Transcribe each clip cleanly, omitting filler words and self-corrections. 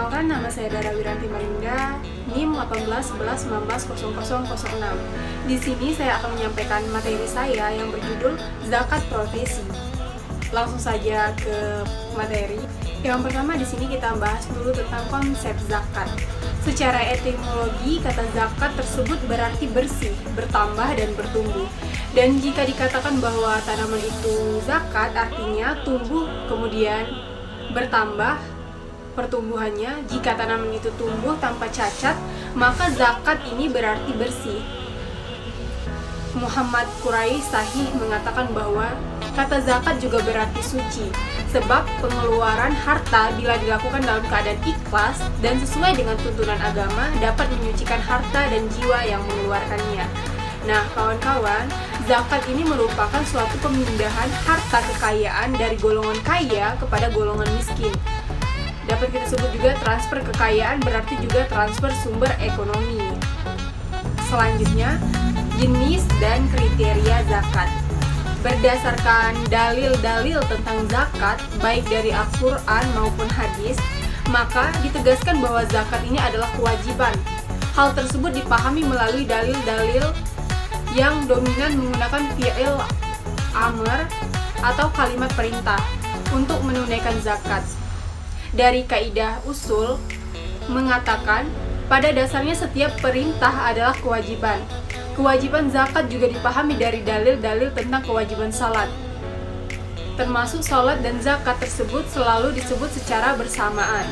Perkenalkan, nama saya Dara Wiranti Malinda, NIM 1811190006. Di sini saya akan menyampaikan materi saya yang berjudul Zakat Profesi. Langsung saja ke materi. Yang pertama di sini kita bahas dulu tentang konsep zakat. Secara etimologi, kata zakat tersebut berarti bersih, bertambah dan bertumbuh. Dan jika dikatakan bahwa tanaman itu zakat, artinya tumbuh kemudian bertambah pertumbuhannya. Jika tanaman itu tumbuh tanpa cacat, maka zakat ini berarti bersih. Muhammad Quraish Sahih mengatakan bahwa kata zakat juga berarti suci, sebab pengeluaran harta bila dilakukan dalam keadaan ikhlas dan sesuai dengan tuntunan agama dapat menyucikan harta dan jiwa yang mengeluarkannya. Nah, kawan-kawan, zakat ini merupakan suatu pemindahan harta kekayaan dari golongan kaya kepada golongan miskin. Dapat kita sebut juga transfer kekayaan, berarti juga transfer sumber ekonomi. Selanjutnya, jenis dan kriteria zakat. Berdasarkan dalil-dalil tentang zakat, baik dari Al-Quran maupun hadis, maka ditegaskan bahwa zakat ini adalah kewajiban. Hal tersebut dipahami melalui dalil-dalil yang dominan menggunakan fi'il amr atau kalimat perintah untuk menunaikan zakat. Dari kaidah usul mengatakan pada dasarnya setiap perintah adalah kewajiban. Kewajiban zakat juga dipahami dari dalil-dalil tentang kewajiban salat. Termasuk salat dan zakat tersebut selalu disebut secara bersamaan.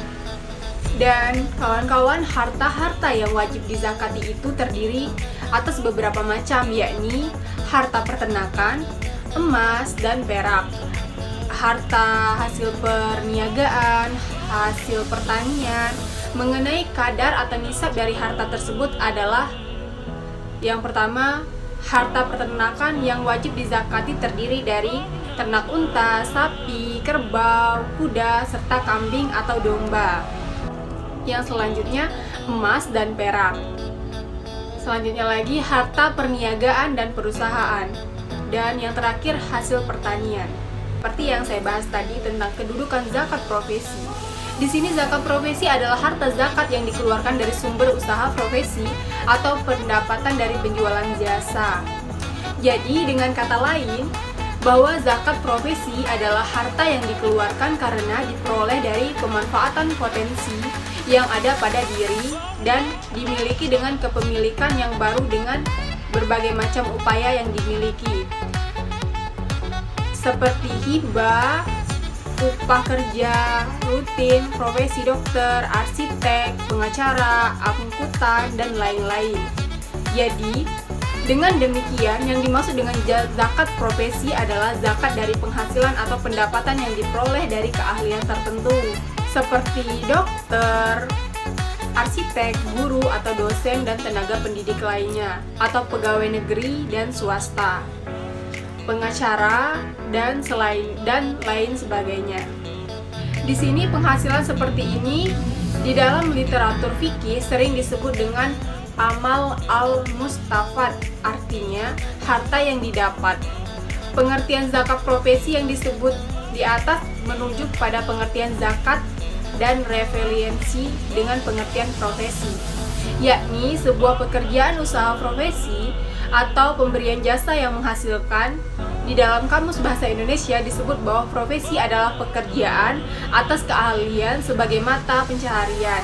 Dan kawan-kawan, harta-harta yang wajib dizakati itu terdiri atas beberapa macam, yakni harta peternakan, emas, dan perak. Harta hasil perniagaan, hasil pertanian. Mengenai kadar atau nisab dari harta tersebut adalah yang pertama, harta peternakan yang wajib dizakati terdiri dari ternak unta, sapi, kerbau, kuda, serta kambing atau domba. Yang selanjutnya, emas dan perak. Selanjutnya lagi, harta perniagaan dan perusahaan. Dan yang terakhir, hasil pertanian. Seperti yang saya bahas tadi tentang kedudukan zakat profesi. Di sini zakat profesi adalah harta zakat yang dikeluarkan dari sumber usaha profesi atau pendapatan dari penjualan jasa. Jadi dengan kata lain, bahwa zakat profesi adalah harta yang dikeluarkan karena diperoleh dari pemanfaatan potensi yang ada pada diri dan dimiliki dengan kepemilikan yang baru dengan berbagai macam upaya yang dimiliki. Seperti hibah, upah kerja, rutin, profesi dokter, arsitek, pengacara, akuntan, dan lain-lain. Jadi, dengan demikian, yang dimaksud dengan zakat profesi adalah zakat dari penghasilan atau pendapatan yang diperoleh dari keahlian tertentu, seperti dokter, arsitek, guru atau dosen, dan tenaga pendidik lainnya, atau pegawai negeri dan swasta, pengacara, dan lain sebagainya. Di sini penghasilan seperti ini di dalam literatur fikih sering disebut dengan amal al-mustafad, artinya harta yang didapat. Pengertian zakat profesi yang disebut di atas merujuk pada pengertian zakat dan referensi dengan pengertian profesi, yakni sebuah pekerjaan usaha profesi atau pemberian jasa yang menghasilkan. Di dalam Kamus Bahasa Indonesia disebut bahwa profesi adalah pekerjaan atas keahlian sebagai mata pencaharian.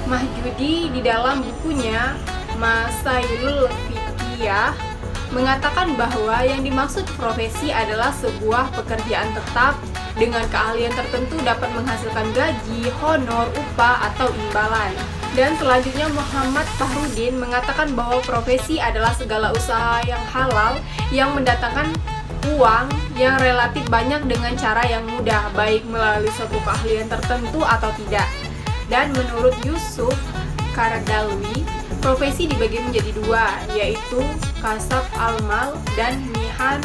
Mahjudi di dalam bukunya Masailul Fiqhiyah mengatakan bahwa yang dimaksud profesi adalah sebuah pekerjaan tetap dengan keahlian tertentu dapat menghasilkan gaji, honor, upah, atau imbalan. Dan selanjutnya Muhammad Fahrudin mengatakan bahwa profesi adalah segala usaha yang halal yang mendatangkan uang yang relatif banyak dengan cara yang mudah, baik melalui suatu keahlian tertentu atau tidak. Dan menurut Yusuf Karadalwi, profesi dibagi menjadi dua, yaitu kasab al-mal dan mihan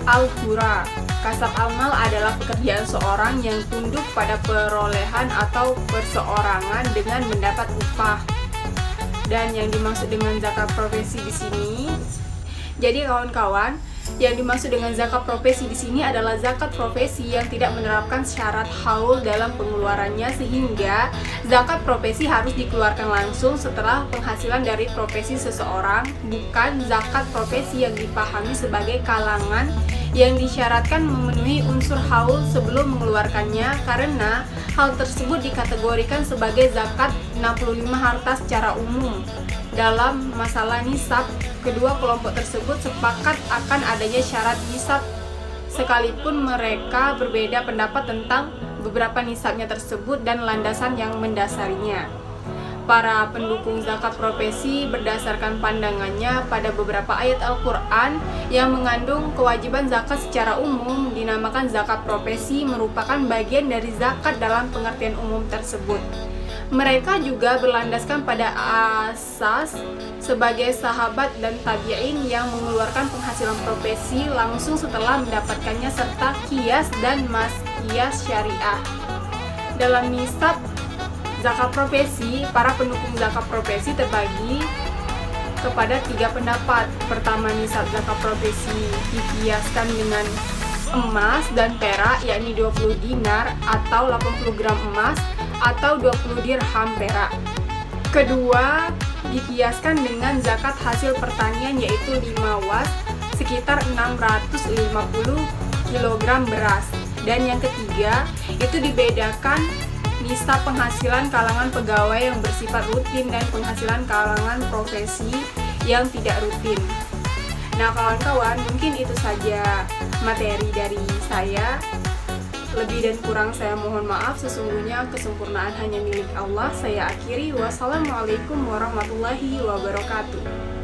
al-hura. Kasab al-mal adalah pekerjaan seorang yang tunduk pada perolehan atau perseorangan dengan mendapat upah. Dan yang dimaksud dengan zakat profesi di sini, jadi kawan-kawan, Yang dimaksud dengan zakat profesi di sini adalah zakat profesi yang tidak menerapkan syarat haul dalam pengeluarannya, sehingga zakat profesi harus dikeluarkan langsung setelah penghasilan dari profesi seseorang, bukan zakat profesi yang dipahami sebagai kalangan yang disyaratkan memenuhi unsur haul sebelum mengeluarkannya, karena hal tersebut dikategorikan sebagai zakat 65 harta secara umum. Dalam masalah nisab, kedua kelompok tersebut sepakat akan adanya syarat nisab, sekalipun mereka berbeda pendapat tentang beberapa nisabnya tersebut dan landasan yang mendasarinya. Para pendukung zakat profesi berdasarkan pandangannya pada beberapa ayat Al-Quran yang mengandung kewajiban zakat secara umum dinamakan zakat profesi, merupakan bagian dari zakat dalam pengertian umum tersebut. Mereka juga berlandaskan pada asas sebagai sahabat dan tabi'in yang mengeluarkan penghasilan profesi langsung setelah mendapatkannya, serta qiyas dan mas-qiyas syariah. Dalam nisab zakat profesi, para pendukung zakat profesi terbagi kepada 3 pendapat. Pertama, nisab zakat profesi dikiaskan dengan emas dan perak, yakni 20 dinar atau 80 gram emas atau 20 dirham perak. Kedua, dikiaskan dengan zakat hasil pertanian, yaitu 5 was, sekitar 650 kg beras. Dan yang ketiga, itu dibedakan nisab penghasilan kalangan pegawai yang bersifat rutin dan penghasilan kalangan profesi yang tidak rutin. Nah kawan-kawan, mungkin itu saja materi dari saya. Lebih dan kurang saya mohon maaf, sesungguhnya kesempurnaan hanya milik Allah. Saya akhiri, wassalamualaikum warahmatullahi wabarakatuh.